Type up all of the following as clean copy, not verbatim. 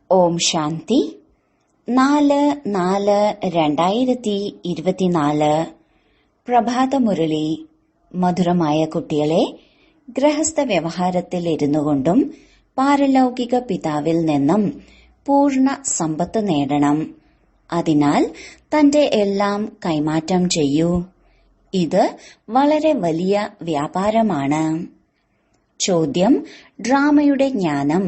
ഓം ശാന്തി 4/4/2024 പ്രഭാതമുരളി. മധുരമായ കുട്ടികളെ, ഗൃഹസ്ഥ വ്യവഹാരത്തിൽ ഇരുന്നുകൊണ്ടും പാരലൗകിക പിതാവിൽ നിന്നും പൂർണ്ണ സമ്പത്ത് നേടണം. അതിനാൽ തന്റെ എല്ലാം കൈമാറ്റം ചെയ്യൂ. ഇത് വളരെ വലിയ വ്യാപാരമാണ്. ചോദ്യം: ഡ്രാമയുടെ ജ്ഞാനം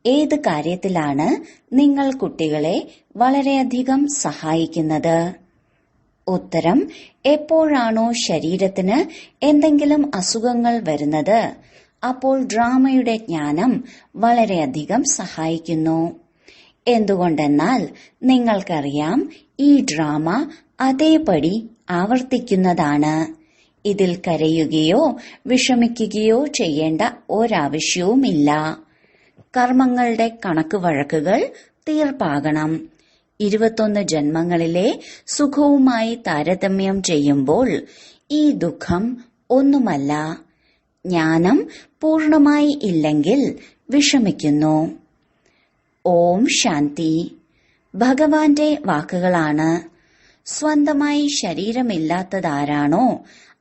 ഏത് കാര്യത്തിലാണ് നിങ്ങൾ കുട്ടികളെ വളരെയധികം സഹായിക്കുന്നത്? ഉത്തരം: എപ്പോഴാണോ ശരീരത്തിന് എന്തെങ്കിലും അസുഖങ്ങൾ വരുന്നത്, അപ്പോൾ ഡ്രാമയുടെ ജ്ഞാനം വളരെയധികം സഹായിക്കുന്നു. എന്തുകൊണ്ടെന്നാൽ നിങ്ങൾക്കറിയാം, ഈ ഡ്രാമ അതേപടി ആവർത്തിക്കുന്നതാണ്. ഇതിൽ കരയുകയോ വിഷമിക്കുകയോ ചെയ്യേണ്ട ഒരാവശ്യവുമില്ല. കർമ്മങ്ങളുടെ കണക്ക് വഴക്കുകൾ തീർപ്പാകണം. 21 ജന്മങ്ങളിലെ സുഖവുമായി താരതമ്യം ചെയ്യുമ്പോൾ ഈ ദുഃഖം ഒന്നുമല്ല. ജ്ഞാനം പൂർണ്ണമായി ഇല്ലെങ്കിൽ വിഷമിക്കുന്നു. ഓം ശാന്തി. ഭഗവാന്റെ വാക്കുകളാണ്. സ്വന്തമായി ശരീരമില്ലാത്തതാരാണോ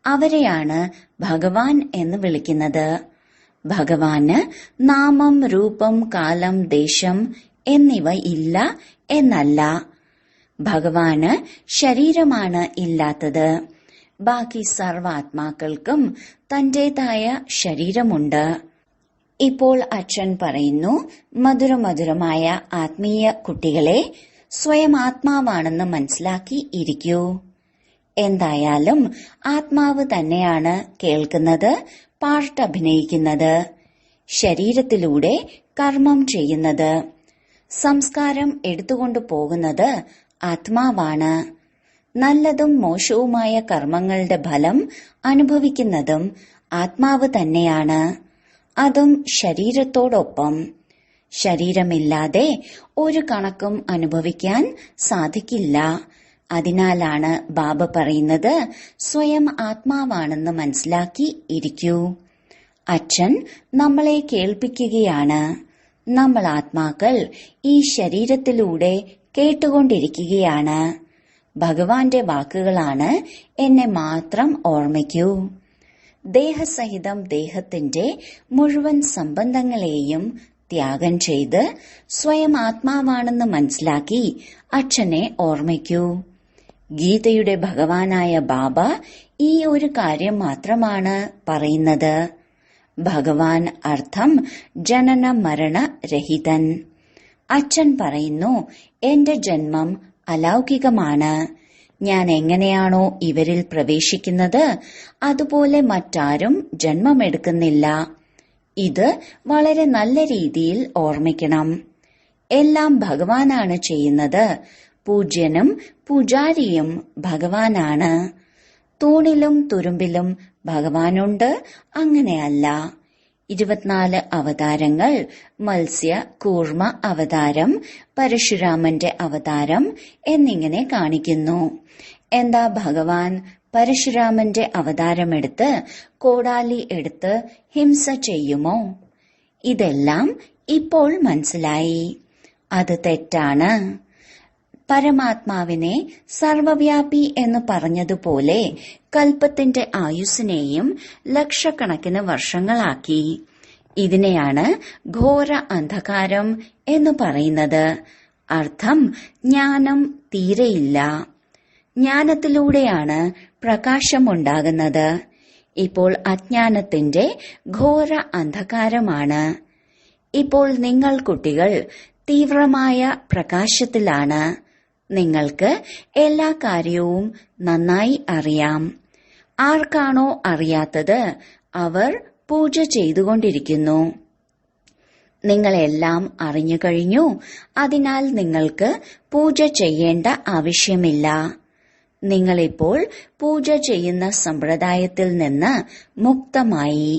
അവരെയാണ് ഭഗവാൻ എന്ന് വിളിക്കുന്നത്. ഭഗവാന് നാമം, രൂപം, കാലം, ദേശം എന്നിവ ഇല്ല എന്നല്ല. ഭഗവാന് ശരീരമാണ് ഇല്ലാത്തത്. ബാക്കി സർവാത്മാക്കൾക്കും തന്റേതായ ശരീരമുണ്ട്. ഇപ്പോൾ അച്ഛൻ പറയുന്നു, മധുരമധുരമായ ആത്മീയ കുട്ടികളെ, സ്വയം ആത്മാവാണെന്ന് മനസ്സിലാക്കി ഇരിക്കൂ. എന്തായാലും ആത്മാവ് തന്നെയാണ് കേൾക്കുന്നത്, പാർട്ട് അഭിനയിക്കുന്നത്, ശരീരത്തിലൂടെ കർമ്മം ചെയ്യുന്നത്. സംസ്കാരം എടുത്തുകൊണ്ടു പോകുന്നത് ആത്മാവാണ്. നല്ലതും മോശവുമായ കർമ്മങ്ങളുടെ ഫലം അനുഭവിക്കുന്നതും ആത്മാവ് തന്നെയാണ്. അതും ശരീരത്തോടൊപ്പം. ശരീരമില്ലാതെ ഒരു കണക്കും അനുഭവിക്കാൻ സാധിക്കില്ല. അതിനാലാണ് ബാബ പറയുന്നത്, സ്വയം ആത്മാവാണെന്ന് മനസ്സിലാക്കി ഇരിക്കൂ. അച്ഛൻ നമ്മളെ കേൾപ്പിക്കുകയാണ്. നമ്മൾ ആത്മാക്കൾ ഈ ശരീരത്തിലൂടെ കേട്ടുകൊണ്ടിരിക്കുകയാണ്. ഭഗവാന്റെ വാക്കുകളാണ്, എന്നെ മാത്രം ഓർമ്മിക്കൂ. ദേഹസഹിതം ദേഹത്തിന്റെ മുഴുവൻ സംബന്ധങ്ങളെയും ത്യാഗം ചെയ്ത് സ്വയം ആത്മാവാണെന്ന് മനസ്സിലാക്കി അച്ഛനെ ഓർമ്മിക്കൂ. ഗീതയുടെ ഭഗവാനായ ബാബ ഈ ഒരു കാര്യം മാത്രമാണ് പറയുന്നത്. ഭഗവാൻ അർത്ഥം ജനന മരണ രഹിതൻ. അച്ഛൻ പറയുന്നു, എന്റെ ജന്മം അലൗകികമാണ്. ഞാൻ എങ്ങനെയാണോ ഇവരിൽ പ്രവേശിക്കുന്നത്, അതുപോലെ മറ്റാരും ജന്മമെടുക്കുന്നില്ല. ഇത് വളരെ നല്ല രീതിയിൽ ഓർമ്മിക്കണം. എല്ലാം ഭഗവാനാണ് ചെയ്യുന്നത്. പൂജ്യനും പൂജാരിയും ഭഗവാനാണ്. തൂണിലും തുരുമ്പിലും ഭഗവാനുണ്ട്, അങ്ങനെയല്ല. 24 അവതാരങ്ങൾ, മത്സ്യ കൂർമ്മ അവതാരം, പരശുരാമന്റെ അവതാരം എന്നിങ്ങനെ കാണിക്കുന്നു. എന്താ ഭഗവാൻ പരശുരാമന്റെ അവതാരമെടുത്ത് കോടാലി എടുത്ത് ഹിംസ ചെയ്യുമോ? ഇതെല്ലാം ഇപ്പോൾ മനസ്സിലായി. അത് തെറ്റാണ്. പരമാത്മാവിനെ സർവവ്യാപി എന്ന് പറഞ്ഞതുപോലെ കൽപ്പത്തിന്റെ ആയുസ്സിനെയും ലക്ഷക്കണക്കിന് വർഷങ്ങളാക്കി. ഇതിനെയാണ് ഘോര അന്ധകാരം എന്ന് പറയുന്നത്. അർത്ഥം ജ്ഞാനം തീരെയില്ല. ജ്ഞാനത്തിലൂടെയാണ് പ്രകാശമുണ്ടാകുന്നത്. ഇപ്പോൾ അജ്ഞാനത്തിന്റെ ഘോര അന്ധകാരമാണ്. ഇപ്പോൾ നിങ്ങൾ കുട്ടികൾ തീവ്രമായ പ്രകാശത്തിലാണ്. നിങ്ങൾക്ക് എല്ലാ കാര്യവും നന്നായി അറിയാം. ആർക്കാണോ അറിയാത്തത്, അവർ പൂജ ചെയ്തുകൊണ്ടിരിക്കുന്നു. നിങ്ങളെല്ലാം അറിഞ്ഞു കഴിഞ്ഞു. അതിനാൽ നിങ്ങൾക്ക് പൂജ ചെയ്യേണ്ട ആവശ്യമില്ല. നിങ്ങളിപ്പോൾ പൂജ ചെയ്യുന്ന സമ്പ്രദായത്തിൽ നിന്ന് മുക്തമായി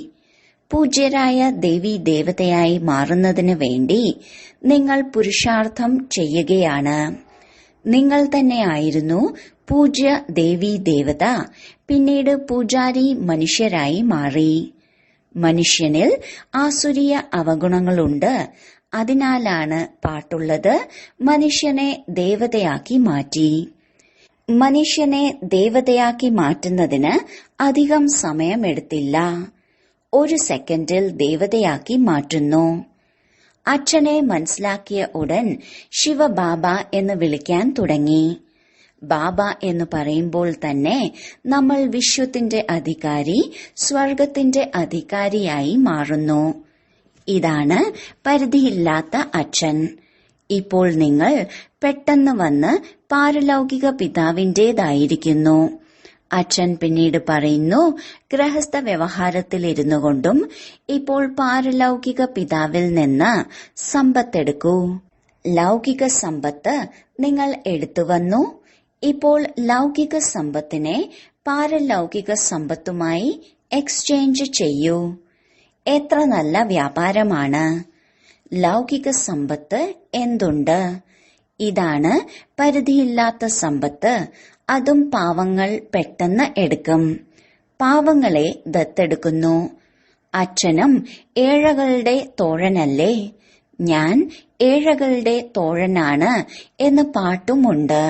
പൂജ്യരായ ദേവീ ദേവതയായി മാറുന്നതിന് വേണ്ടി നിങ്ങൾ പുരുഷാർത്ഥം ചെയ്യുകയാണ്. നിങ്ങൾ തന്നെയായിരുന്നു പൂജ്യ ദേവീ ദേവത. പിന്നീട് പൂജാരി മനുഷ്യരായി മാറി. മനുഷ്യനിൽ ആസുരീയ അവഗുണങ്ങളുണ്ട്. അതിനാലാണ് പാട്ടുള്ളത്, മനുഷ്യനെ ദേവതയാക്കി മാറ്റി. മനുഷ്യനെ ദേവതയാക്കി മാറ്റുന്നതിന് അധികം സമയമെടുത്തില്ല. 1 സെക്കൻഡിൽ ദേവതയാക്കി മാറ്റുന്നു. അച്ഛനെ മനസ്സിലാക്കിയ ഉടൻ ശിവബാബ എന്ന് വിളിക്കാൻ തുടങ്ങി. ബാബ എന്ന് പറയുമ്പോൾ തന്നെ നമ്മൾ വിശ്വത്തിന്റെ അധികാരി, സ്വർഗത്തിന്റെ അധികാരിയായി മാറുന്നു. ഇതാണ് പരിധിയില്ലാത്ത അച്ഛൻ. ഇപ്പോൾ നിങ്ങൾ പെട്ടെന്ന് വന്ന് പാരലൗകിക പിതാവിന്റേതായിരിക്കുന്നു. അച്ഛൻ പിന്നീട് പറയുന്നു, ഗൃഹസ്ഥ വ്യവഹാരത്തിലിരുന്നു കൊണ്ടും ഇപ്പോൾ പാരലൗകിക പിതാവിൽ നിന്ന് സമ്പത്തെടുക്കൂ. ലൗകിക സമ്പത്ത് നിങ്ങൾ എടുത്തുവന്നു. ഇപ്പോൾ ലൗകിക സമ്പത്തിനെ പാരലൗകിക സമ്പത്തുമായി എക്സ്ചേഞ്ച് ചെയ്യൂ. എത്ര നല്ല വ്യാപാരമാണ്! ലൗകിക സമ്പത്ത് എന്തുണ്ട്? ഇതാണ് പരിധിയില്ലാത്ത സമ്പത്ത്. അതും പാവങ്ങൾ പെട്ടെന്ന് എടുക്കും. പാവങ്ങളെ ദത്തെടുക്കുന്നു. അച്ഛനും ഏഴകളുടെ തോഴനല്ലേ? ഞാൻ ഏഴകളുടെ തോഴനാണ് എന്ന് പാട്ടുമുണ്ട്.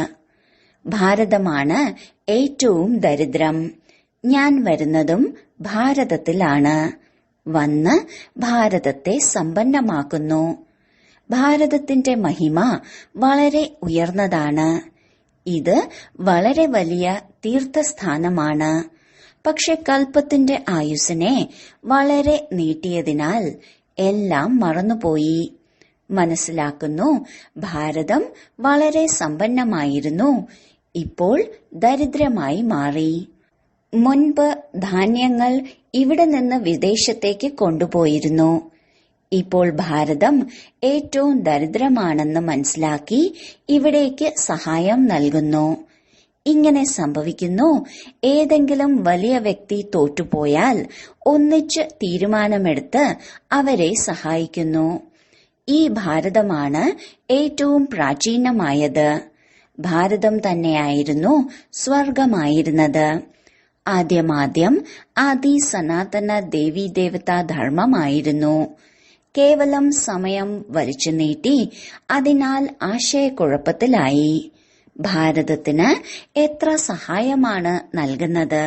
ഭാരതമാണ് ഏറ്റവും ദരിദ്രം. ഞാൻ വരുന്നതും ഭാരതത്തിലാണ്. വന്ന് ഭാരതത്തെ സമ്പന്നമാക്കുന്നു. ഭാരതത്തിന്റെ മഹിമ വളരെ ഉയർന്നതാണ്. ഇത് വളരെ വലിയ തീർത്ഥസ്ഥാനമാണ്. പക്ഷെ കൽപ്പത്തിന്റെ ആയുസ്സിനെ വളരെ നീട്ടിയതിനാൽ എല്ലാം മറന്നുപോയി. മനസ്സിലാക്കുന്നു, ഭാരതം വളരെ സമ്പന്നമായിരുന്നു, ഇപ്പോൾ ദരിദ്രമായി മാറി. മുൻപ് ധാന്യങ്ങൾ ഇവിടെ നിന്ന് വിദേശത്തേക്ക് കൊണ്ടുപോയിരുന്നു. ഇപ്പോൾ ഭാരതം ഏറ്റവും ദരിദ്രമാണെന്ന് മനസ്സിലാക്കി ഇവിടേക്ക് സഹായം നൽകുന്നു. ഇങ്ങനെ സംഭവിക്കുന്നു. ഏതെങ്കിലും വലിയ വ്യക്തി തോറ്റുപോയാൽ ഒന്നിച്ച് തീരുമാനമെടുത്ത് അവരെ സഹായിക്കുന്നു. ഈ ഭാരതമാണ് ഏറ്റവും പ്രാചീനമായത്. ഭാരതം തന്നെയായിരുന്നു സ്വർഗമായിരുന്നത്. ആദ്യമാദ്യം ആദി സനാതന ദേവീദേവതാ ധർമ്മമായിരുന്നു. കേവലം സമയം വലിച്ചു നീട്ടി, അതിനാൽ ആശയക്കുഴപ്പത്തിലായി. ഭാരതത്തിന് എത്ര സഹായമാണ് നൽകുന്നത്?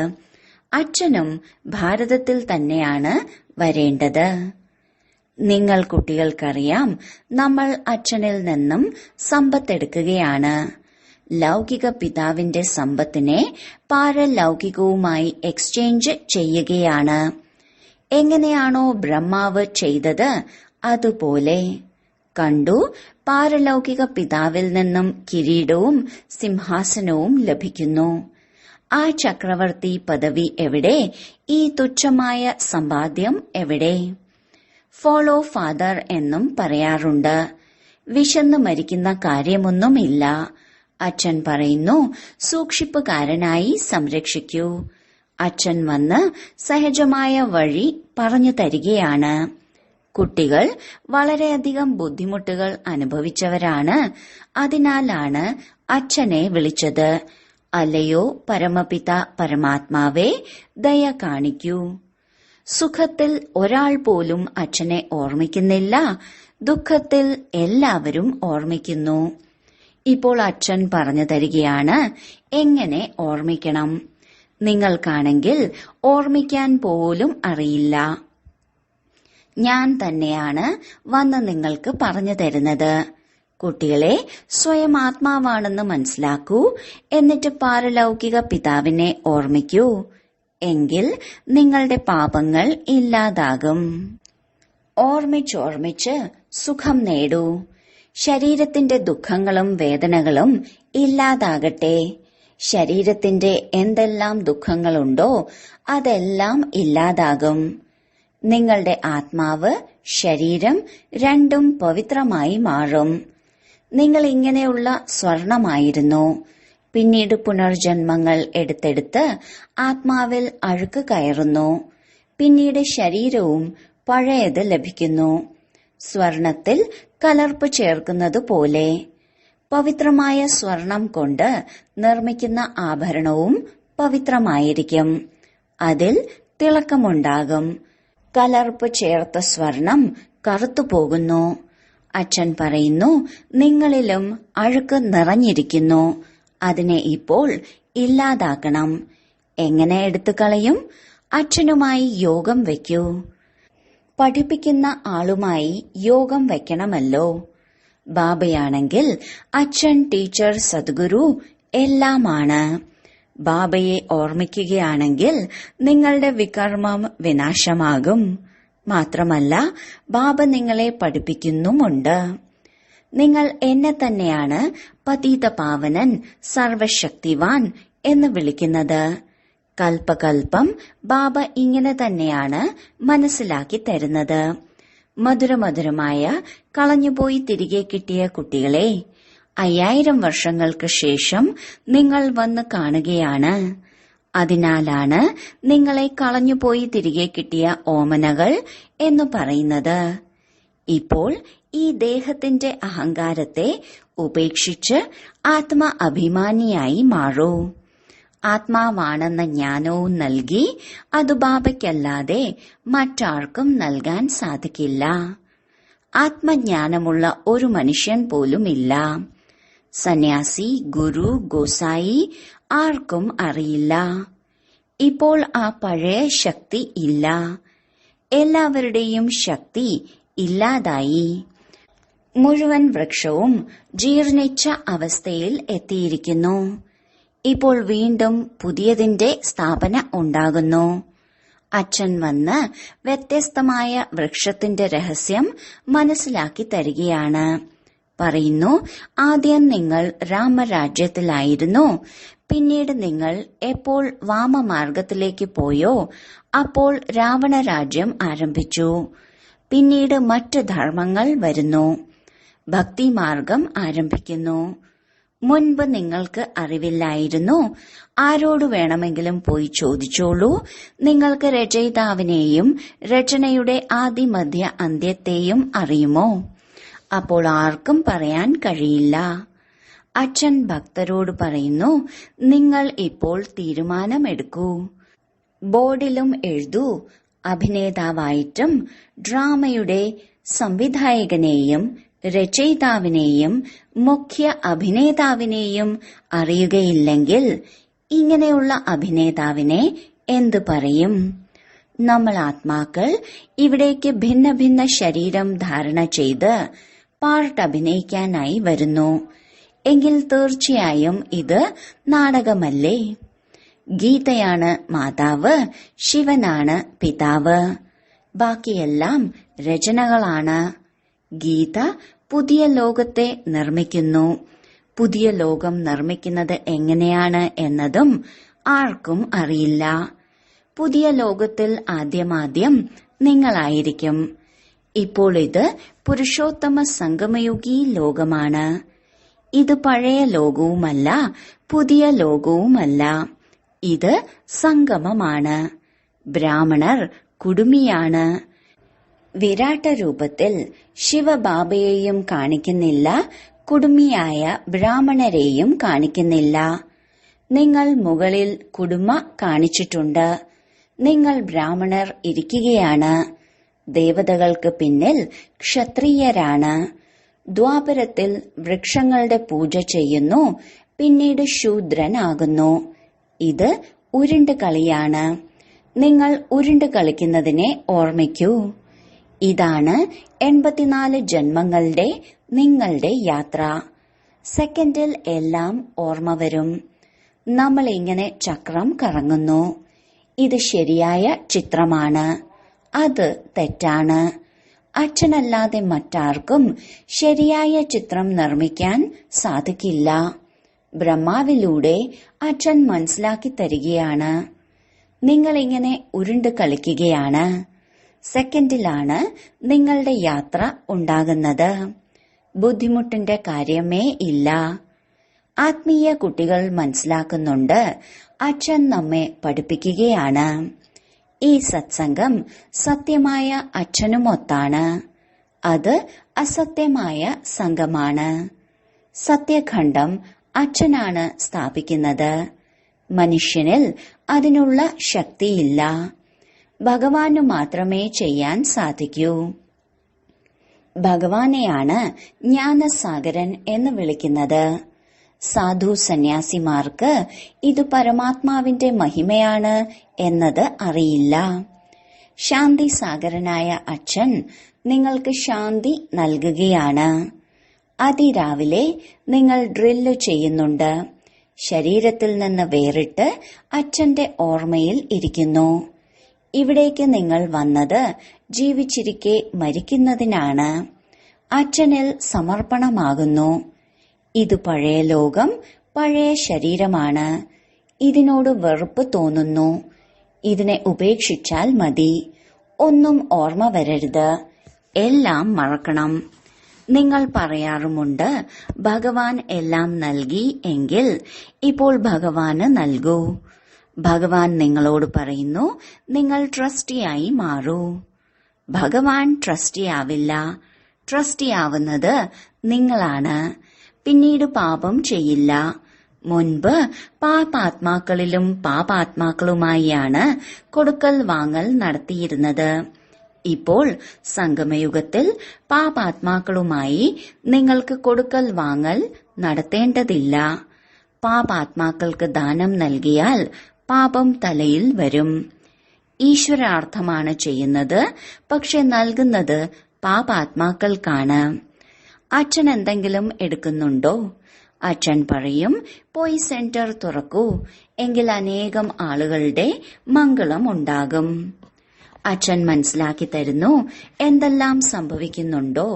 അച്ഛനും ഭാരതത്തിൽ തന്നെയാണ് വരേണ്ടത്. നിങ്ങൾ കുട്ടികൾക്കറിയാം, നമ്മൾ അച്ഛനിൽ നിന്നും സമ്പത്തെടുക്കുകയാണ്. ലൗകിക പിതാവിന്റെ സമ്പത്തിനെ പാരലൗകികവുമായി എക്സ്ചേഞ്ച് ചെയ്യുകയാണ്. എങ്ങനെയാണോ ബ്രഹ്മാവ് ചെയ്തത് അതുപോലെ. കണ്ടു, പാരലൗകിക പിതാവിൽ നിന്നും കിരീടവും സിംഹാസനവും ലഭിക്കുന്നു. ആ ചക്രവർത്തി പദവി എവിടെ? ഈ തുച്ഛമായ സമ്പാദ്യം എവിടെ? ഫോളോ ഫാദർ എന്നും പറയാറുണ്ട്. വിശന്ന് മരിക്കുന്ന കാര്യമൊന്നുമില്ല. അച്ഛൻ പറയുന്നു, സൂക്ഷിപ്പുകാരനായി സംരക്ഷിക്കൂ. അച്ഛൻ വന്ന് സഹജമായ വഴി പറഞ്ഞു തരികയാണ്. കുട്ടികൾ വളരെയധികം ബുദ്ധിമുട്ടുകൾ അനുഭവിച്ചവരാണ്. അതിനാലാണ് അച്ഛനെ വിളിച്ചത്. അല്ലയോ പരമപിത പരമാത്മാവേ, ദയ കാണിക്കൂ. സുഖത്തിൽ ഒരാൾ പോലും അച്ഛനെ ഓർമ്മിക്കുന്നില്ല. ദുഃഖത്തിൽ എല്ലാവരും ഓർമ്മിക്കുന്നു. ഇപ്പോൾ അച്ഛൻ പറഞ്ഞു തരികയാണ് എങ്ങനെ ഓർമ്മിക്കണം. നിങ്ങൾക്കാണെങ്കിൽ ഓർമ്മിക്കാൻ പോലും അറിയില്ല. ഞാൻ തന്നെയാണ് വന്ന് നിങ്ങൾക്ക് പറഞ്ഞു തരുന്നത്. കുട്ടികളെ, സ്വയം ആത്മാവാണെന്ന് മനസ്സിലാക്കൂ. എന്നിട്ട് പാരലൗകിക പിതാവിനെ ഓർമ്മിക്കൂ. എങ്കിൽ നിങ്ങളുടെ പാപങ്ങൾ ഇല്ലാതാകും. ഓർമ്മിച്ചോർമ്മിച്ച് സുഖം നേടൂ. ശരീരത്തിന്റെ ദുഃഖങ്ങളും വേദനകളും ഇല്ലാതാകട്ടെ. ശരീരത്തിന്റെ എന്തെല്ലാം ദുഃഖങ്ങളുണ്ടോ അതെല്ലാം ഇല്ലാതാകും. നിങ്ങളുടെ ആത്മാവ്, ശരീരം രണ്ടും പവിത്രമായി മാറും. നിങ്ങൾ ഇങ്ങനെയുള്ള സ്വർണമായിരുന്നു. പിന്നീട് പുനർജന്മങ്ങൾ എടുത്തെടുത്ത് ആത്മാവിൽ അഴുക്ക് കയറുന്നു. പിന്നീട് ശരീരവും പഴയത് ലഭിക്കുന്നു. സ്വർണത്തിൽ കലർപ്പ് ചേർക്കുന്നത് പോലെ പവിത്രമായ സ്വർണം കൊണ്ട് നിർമ്മിക്കുന്ന ആഭരണവും പവിത്രമായിരിക്കും. അതിൽ തിളക്കമുണ്ടാകും. കലർപ്പ് ചേർത്ത സ്വർണം കറുത്തുപോകുന്നു. അച്ഛൻ പറയുന്നു, നിങ്ങളിലും അഴുക്ക് നിറഞ്ഞിരിക്കുന്നു. അതിനെ ഇപ്പോൾ ഇല്ലാതാക്കണം. എങ്ങനെ എടുത്തു കളയും? അച്ഛനുമായി യോഗം വയ്ക്കൂ. പഠിപ്പിക്കുന്ന ആളുമായി യോഗം വയ്ക്കണമല്ലോ. ബാബയാണെങ്കിൽ അച്ഛൻ, ടീച്ചർ, സദ്ഗുരു എല്ലാമാണ്. ബാബയെ ഓർമ്മിക്കുകയാണെങ്കിൽ നിങ്ങളുടെ വികർമ്മം വിനാശമാകും. മാത്രമല്ല, ബാബ നിങ്ങളെ പഠിപ്പിക്കുന്നുമുണ്ട്. നിങ്ങൾ എന്നെ തന്നെയാണ് പതിതപാവനൻ, സർവശക്തിവാൻ എന്ന് വിളിക്കുന്നത്. കൽപ്പകൽപ്പം ബാബ ഇങ്ങനെ തന്നെയാണ് മനസ്സിലാക്കി തരുന്നത്. മധുരമധുരമായ കളഞ്ഞുപോയി തിരികെ കിട്ടിയ കുട്ടികളെ, 5000 വർഷങ്ങൾക്ക് ശേഷം നിങ്ങൾ വന്ന് കാണുകയാണ്. അതിനാലാണ് നിങ്ങളെ കളഞ്ഞുപോയി തിരികെ കിട്ടിയ ഓമനകൾ എന്ന് പറയുന്നത്. ഇപ്പോൾ ഈ ദേഹത്തിന്റെ അഹങ്കാരത്തെ ഉപേക്ഷിച്ച് ആത്മ അഭിമാനിയായി മാറൂ. ആത്മാവാണെന്ന ജ്ഞാനവും നൽകി അത് ബാബയ്ക്കല്ലാതെ മറ്റാർക്കും നൽകാൻ സാധിക്കില്ല. ആത്മജ്ഞാനമുള്ള ഒരു മനുഷ്യൻ പോലുമില്ല. സന്യാസി, ഗുരു, ഗോസായി ആർക്കും അറിയില്ല. ഇപ്പോൾ ആ പഴയ ശക്തി ഇല്ല. എല്ലാവരുടെയും ശക്തി ഇല്ലാതായി. മുഴുവൻ വൃക്ഷവും ജീർണിച്ച അവസ്ഥയിൽ എത്തിയിരിക്കുന്നു. ഇപ്പോൾ വീണ്ടും പുതിയതിന്റെ സ്ഥാപന ഉണ്ടാകുന്നു. അച്ഛൻ വന്ന് വ്യത്യസ്തമായ വൃക്ഷത്തിന്റെ രഹസ്യം മനസ്സിലാക്കി തരികയാണ്. പറയുന്നു, ആദ്യം നിങ്ങൾ രാമരാജ്യത്തിലായിരുന്നു. പിന്നീട് നിങ്ങൾ എപ്പോൾ വാമമാർഗത്തിലേക്ക് പോയോ അപ്പോൾ രാവണ രാജ്യം ആരംഭിച്ചു. പിന്നീട് മറ്റ് ധർമ്മങ്ങൾ വരുന്നു. ഭക്തിമാർഗം ആരംഭിക്കുന്നു. മുൻപ് നിങ്ങൾക്ക് അറിവില്ലായിരുന്നു. ആരോട് വേണമെങ്കിലും പോയി ചോദിച്ചോളൂ. നിങ്ങൾക്ക് രചയിതാവിനെയും രചനയുടെ ആദിമധ്യ അന്ത്യത്തെയും അറിയുമോ? അപ്പോൾ ആർക്കും പറയാൻ കഴിയില്ല. അച്ഛൻ ഭക്തരോട് പറയുന്നു, നിങ്ങൾ ഇപ്പോൾ തീരുമാനമെടുക്കൂ. ബോർഡിലും എഴുതൂ, അഭിനേതാവായിട്ടും ഡ്രാമയുടെ സംവിധായകനെയും രചയിതാവിനെയും മുഖ്യ അഭിനേതാവിനെയും അറിയുകയില്ലെങ്കിൽ ഇങ്ങനെയുള്ള അഭിനേതാവിനെ എന്തു പറയും? നമ്മൾ ആത്മാക്കൾ ഇവിടേക്ക് ഭിന്ന ഭിന്ന ശരീരം ധാരണ ചെയ്ത് പാർട്ട് അഭിനയിക്കാനായി വരുന്നു. എങ്കിൽ തീർച്ചയായും ഇത് നാടകമല്ലേ? ഗീതയാണ് മാതാവ്, ശിവനാണ് പിതാവ്. ബാക്കിയെല്ലാം രചനകളാണ്. ഗീത പുതിയ ലോകത്തെ നിർമ്മിക്കുന്നു. പുതിയ ലോകം നിർമ്മിക്കുന്നത് എങ്ങനെയാണ് എന്നതും ആർക്കും അറിയില്ല. പുതിയ ലോകത്തിൽ ആദ്യമാദ്യം നിങ്ങളായിരിക്കും. ഇപ്പോൾ ഇത് പുരുഷോത്തമ സംഗമയുഗി ലോകമാണ്. ഇത് പഴയ ലോകവുമല്ല, പുതിയ ലോകവുമല്ല. ഇത് സംഗമമാണ്. ബ്രാഹ്മണർ കുടുമിയാണ്. വിരാട്ട രൂപത്തിൽ ശിവബാബയെയും കാണിക്കുന്നില്ല, കുടുമിയായ ബ്രാഹ്മണരെയും കാണിക്കുന്നില്ല. നിങ്ങൾ മുകളിൽ കുടുമ കാണിച്ചിട്ടുണ്ട്. നിങ്ങൾ ബ്രാഹ്മണർ ഇരിക്കുകയാണ്. ദേവതകൾക്ക് പിന്നിൽ ക്ഷത്രിയരാണ്. ദ്വാപരത്തിൽ വൃക്ഷങ്ങളുടെ പൂജ ചെയ്യുന്നു, പിന്നീട് ശൂദ്രനാകുന്നു. ഇത് ഉരുണ്ട് കളിയാണ്. നിങ്ങൾ ഉരുണ്ട് കളിക്കുന്നതിനെ ഓർമ്മിക്കൂ. ഇതാണ് 84 ജന്മങ്ങളുടെ നിങ്ങളുടെ യാത്ര. സെക്കൻഡിൽ എല്ലാം ഓർമ്മ വരും. നമ്മൾ ഇങ്ങനെ ചക്രം കറങ്ങുന്നു. ഇത് ശരിയായ ചിത്രമാണ്, അത് തെറ്റാണ്. അച്ഛനല്ലാതെ മറ്റാർക്കും ശരിയായ ചിത്രം നിർമ്മിക്കാൻ സാധിക്കില്ല. ബ്രഹ്മാവിലൂടെ അച്ഛൻ മനസ്സിലാക്കി തരികയാണ്. നിങ്ങളിങ്ങനെ ഉരുണ്ട് കളിക്കുകയാണ്. സെക്കൻഡിലാണ് നിങ്ങളുടെ യാത്ര ഉണ്ടാകുന്നത്. ബുദ്ധിമുട്ടിന്റെ കാര്യമേ ഇല്ല. ആത്മീയ കുട്ടികൾ മനസ്സിലാക്കുന്നുണ്ട്, അച്ഛൻ നമ്മെ പഠിപ്പിക്കുകയാണ്. ഈ സത്സംഗം സത്യമായ അച്ഛനുമൊത്താണ്. അത് അസത്യമായ സംഘമാണ്. സത്യഖണ്ഡം അച്ഛനാണ് സ്ഥാപിക്കുന്നത്. മനുഷ്യനിൽ അതിനുള്ള ശക്തിയില്ല. ഭഗവാനു മാത്രമേ ചെയ്യാൻ സാധിക്കൂ. ഭഗവാനെയാണ് ജ്ഞാനസാഗരൻ എന്ന് വിളിക്കുന്നത്. സാധു സന്യാസിമാർക്ക് ഇത് പരമാത്മാവിന്റെ മഹിമയാണ് എന്നത് അറിയില്ല. ശാന്തി സാഗരനായ അച്ഛൻ നിങ്ങൾക്ക് ശാന്തി നൽകുകയാണ്. അതിരാവിലെ നിങ്ങൾ ഡ്രില്ല് ചെയ്യുന്നുണ്ട്. ശരീരത്തിൽ നിന്ന് വേറിട്ട് അച്ഛന്റെ ഓർമ്മയിൽ ഇരിക്കുന്നു. ഇവിടേക്ക് നിങ്ങൾ വന്നത് ജീവിച്ചിരിക്കെ മരിക്കുന്നതിനാണ്. അച്ഛനിൽ സമർപ്പണമാകുന്നു. ഇത് പഴയ ലോകം, പഴയ ശരീരമാണ്. ഇതിനോട് വെറുപ്പ് തോന്നുന്നു. ഇതിനെ ഉപേക്ഷിച്ചാൽ മതി. ഒന്നും ഓർമ്മ വരരുത്. എല്ലാം മറക്കണം. നിങ്ങൾ പറയാറുമുണ്ട്, ഭഗവാൻ എല്ലാം നൽകി എങ്കിൽ ഇപ്പോൾ ഭഗവാന് നൽകൂ. ഭഗവാൻ നിങ്ങളോട് പറയുന്നു, നിങ്ങൾ ട്രസ്റ്റിയായി മാറൂ. ഭഗവാൻ ട്രസ്റ്റിയാവില്ല. ട്രസ്റ്റിയാവുന്നത് നിങ്ങളാണ്. പിന്നീട് പാപം ചെയ്യില്ല. മുൻപ് പാപാത്മാക്കളിലും പാപാത്മാക്കളുമായാണ് കൊടുക്കൽ വാങ്ങൽ നടത്തിയിരുന്നത്. ഇപ്പോൾ സംഗമയുഗത്തിൽ പാപാത്മാക്കളുമായി നിങ്ങൾക്ക് കൊടുക്കൽ വാങ്ങൽ നടത്തേണ്ടതില്ല. പാപാത്മാക്കൾക്ക് ദാനം നൽകിയാൽ പാപം തലയിൽ വരും. ഈശ്വരാർത്ഥമാണ് ചെയ്യുന്നത്, പക്ഷെ നൽകുന്നത് പാപാത്മാക്കൾക്കാണ്. അച്ഛൻ എന്തെങ്കിലും എടുക്കുന്നുണ്ടോ? അച്ഛൻ പറയും, പോയി സെന്റർ തുറക്കൂ, എങ്കിൽ അനേകം ആളുകളുടെ മംഗളം ഉണ്ടാകും. അച്ഛൻ മനസ്സിലാക്കി തരുന്നു, എന്തെല്ലാം സംഭവിക്കുന്നുണ്ടോ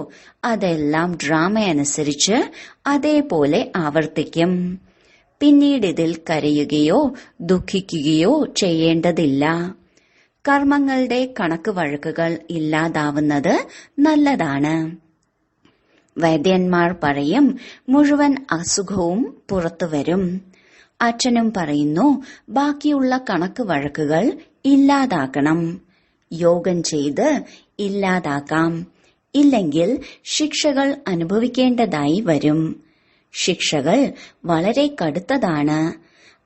അതെല്ലാം ഡ്രാമയനുസരിച്ച് അതേപോലെ ആവർത്തിക്കും. പിന്നീട് ഇതിൽ കരയുകയോ ദുഃഖിക്കുകയോ ചെയ്യേണ്ടതില്ല. കർമ്മങ്ങളുടെ കണക്ക് വഴക്കുകൾ ഇല്ലാതാവുന്നത് നല്ലതാണ്. വൈദ്യന്മാർ പറയും, മുഴുവൻ അസുഖവും പുറത്തുവരും. അച്ഛനും പറയുന്നു, ബാക്കിയുള്ള കണക്ക് വഴക്കുകൾ ഇല്ലാതാക്കണം. യോഗം ചെയ്ത് ഇല്ലാതാക്കാം. ഇല്ലെങ്കിൽ ശിക്ഷകൾ അനുഭവിക്കേണ്ടതായി വരും. ശിക്ഷകൾ വളരെ കടുത്തതാണ്.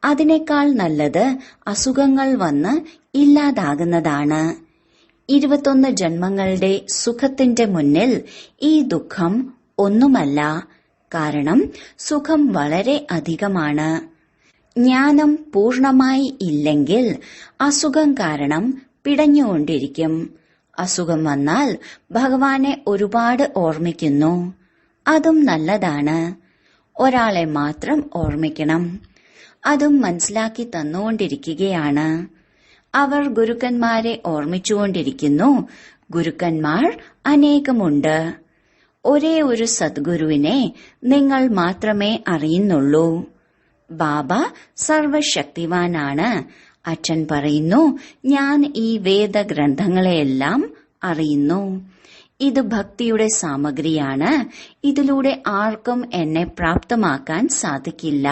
അതിനേക്കാൾ നല്ലത് അസുഖങ്ങൾ വന്ന് ഇല്ലാതാകുന്നതാണ്. 21 ജന്മങ്ങളുടെ സുഖത്തിന്റെ മുന്നിൽ ഈ ദുഃഖം ഒന്നുമല്ല. കാരണം സുഖം വളരെ അധികമാണ്. ജ്ഞാനം പൂർണമായി ഇല്ലെങ്കിൽ അസുഖം കാരണം പിടഞ്ഞുകൊണ്ടിരിക്കും. അസുഖം വന്നാൽ ഭഗവാനെ ഒരുപാട് ഓർമ്മിക്കുന്നു. അതും നല്ലതാണ്. ഒരാളെ മാത്രം ഓർമ്മിക്കണം. അതും മനസ്സിലാക്കി തന്നുകൊണ്ടിരിക്കുകയാണ്. അവർ ഗുരുക്കന്മാരെ ഓർമ്മിച്ചുകൊണ്ടിരിക്കുന്നു. ഗുരുക്കന്മാർ അനേകമുണ്ട്. ഒരേ ഒരു സദ്ഗുരുവിനെ നിങ്ങൾ മാത്രമേ അറിയുന്നുള്ളൂ. ബാബ സർവശക്തിവാനാണ്. അച്ഛൻ പറയുന്നു, ഞാൻ ഈ വേദഗ്രന്ഥങ്ങളെയെല്ലാം അറിയുന്നു. ഇത് ഭക്തിയുടെ സാമഗ്രിയാണ്. ഇതിലൂടെ ആർക്കും എന്നെ പ്രാപ്തമാക്കാൻ സാധിക്കില്ല.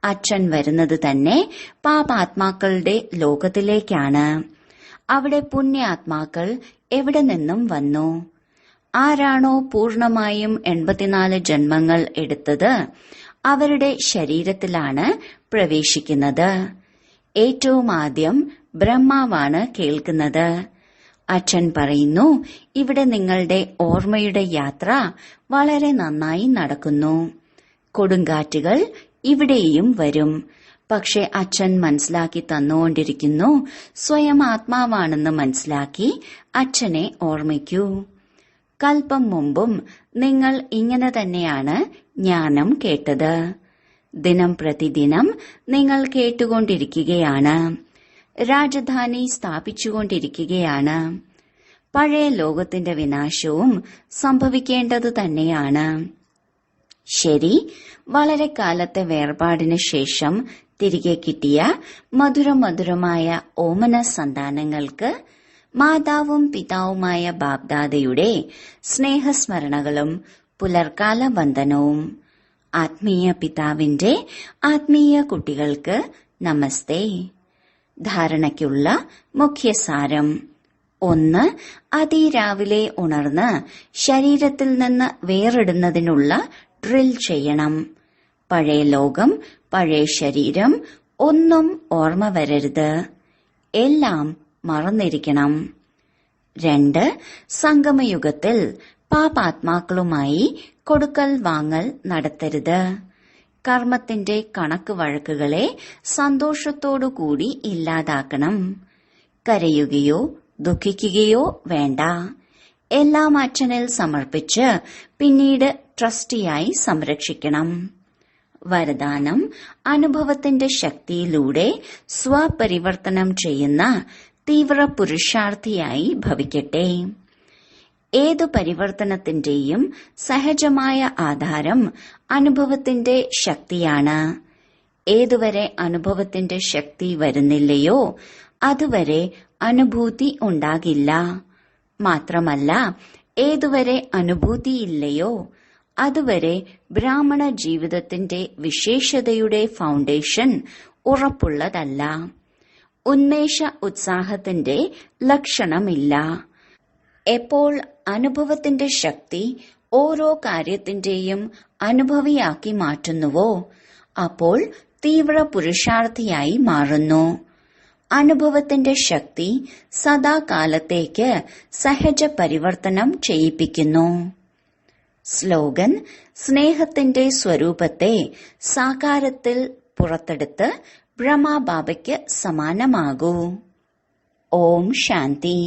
അച്ഛൻ വരുന്നത് തന്നെ പാപാത്മാക്കളുടെ ലോകത്തിലേക്കാണ്. അവിടെ പുണ്യാത്മാക്കൾ എവിടെ നിന്നും വന്നു? ആരാണോ പൂർണമായും 84 ജന്മങ്ങൾ എടുത്തത് അവരുടെ ശരീരത്തിലാണ് പ്രവേശിക്കുന്നത്. ഏറ്റവും ആദ്യം ബ്രഹ്മാവാണ് കേൾക്കുന്നത്. അച്ഛൻ പറയുന്നു, ഇവിടെ നിങ്ങളുടെ ഓർമ്മയുടെ യാത്ര വളരെ നന്നായി നടക്കുന്നു. കൊടുങ്കാറ്റുകൾ ഇവിടെയും വരും. പക്ഷെ അച്ഛൻ മനസ്സിലാക്കി തന്നുകൊണ്ടിരിക്കുന്നു. സ്വയം ആത്മാവാണെന്ന് മനസ്സിലാക്കി അച്ഛനെ ഓർമ്മിക്കൂ. കൽപ്പം മുമ്പും നിങ്ങൾ ഇങ്ങനെ തന്നെയാണ് ജ്ഞാനം കേട്ടത്. ദിനം പ്രതിദിനം നിങ്ങൾ കേട്ടുകൊണ്ടിരിക്കുകയാണ്. രാജധാനി സ്ഥാപിച്ചുകൊണ്ടിരിക്കുകയാണ്. പഴയ ലോകത്തിന്റെ വിനാശവും സംഭവിക്കേണ്ടതു തന്നെയാണ്. ശരി, വളരെ കാലത്തെ വേർപാടിന് ശേഷം തിരികെ കിട്ടിയ മധുരമധുരമായ ഓമന സന്താനങ്ങൾക്ക് മാതാവും പിതാവുമായ ബാബ്ദാദയുടെ സ്നേഹസ്മരണകളും പുലർക്കാല വന്ദനവും. ആത്മീയ പിതാവിന്റെ ആത്മീയ കുട്ടികൾക്ക് നമസ്തേ. ധാരണയ്ക്കുള്ള മുഖ്യസാരം: 1. അതിരാവിലെ ഉണർന്ന് ശരീരത്തിൽ നിന്ന് വേറിടുന്നതിനുള്ള ഡ്രിൽ ചെയ്യണം. പഴയ ലോകം, പഴയ ശരീരം, ഒന്നും ഓർമ്മ വരരുത്. എല്ലാം മറന്നിരിക്കണം. 2. സംഗമയുഗത്തിൽ പാപാത്മാക്കളുമായി കൊടുക്കൽ വാങ്ങൽ നടത്തരുത്. കർമ്മത്തിന്റെ കണക്ക് വഴക്കുകളെ സന്തോഷത്തോടുകൂടി ഇല്ലാതാക്കണം. കരയുകയോ ദുഃഖിക്കുകയോ വേണ്ട. എല്ലാം അച്ഛനിൽ സമർപ്പിച്ച് പിന്നീട് ട്രസ്റ്റിയായി സംരക്ഷിക്കണം. വരദാനം: അനുഭവത്തിന്റെ ശക്തിയിലൂടെ സ്വപരിവർത്തനം ചെയ്യുന്ന തീവ്ര പുരുഷാർത്ഥിയായി ഭവിക്കട്ടെ. ഏതു പരിവർത്തനത്തിന്റെയും സഹജമായ ആധാരം അനുഭവത്തിന്റെ ശക്തിയാണ്. ഏതുവരെ അനുഭവത്തിന്റെ ശക്തി വരുന്നില്ലയോ അതുവരെ അനുഭൂതി ഉണ്ടാകില്ല. മാത്രമല്ല, ഏതുവരെ അനുഭൂതിയില്ലയോ അതുവരെ ബ്രാഹ്മണ ജീവിതത്തിന്റെ വിശേഷതയുടെ ഫൗണ്ടേഷൻ ഉറപ്പുള്ളതല്ല. ഉന്മേഷ ഉത്സാഹത്തിന്റെ ലക്ഷണമില്ല. എപ്പോൾ അനുഭവത്തിന്റെ ശക്തി ഓരോ കാര്യത്തിന്റെയും അനുഭവിയാക്കി മാറ്റുന്നുവോ അപ്പോൾ തീവ്ര പുരുഷാർത്ഥിയായി മാറുന്നു. അനുഭവത്തിന്റെ ശക്തി സദാകാലത്തേക്ക് സഹജ പരിവർത്തനം ചെയ്യിപ്പിക്കുന്നു. സ്ലോഗൻ: സ്നേഹത്തിന്റെ സ്വരൂപത്തെ സാകാരത്തിൽ പുറത്തെടുത്ത് ബ്രഹ്മബാബയ്ക്ക് സമാനമാകൂ. ഓം ശാന്തി.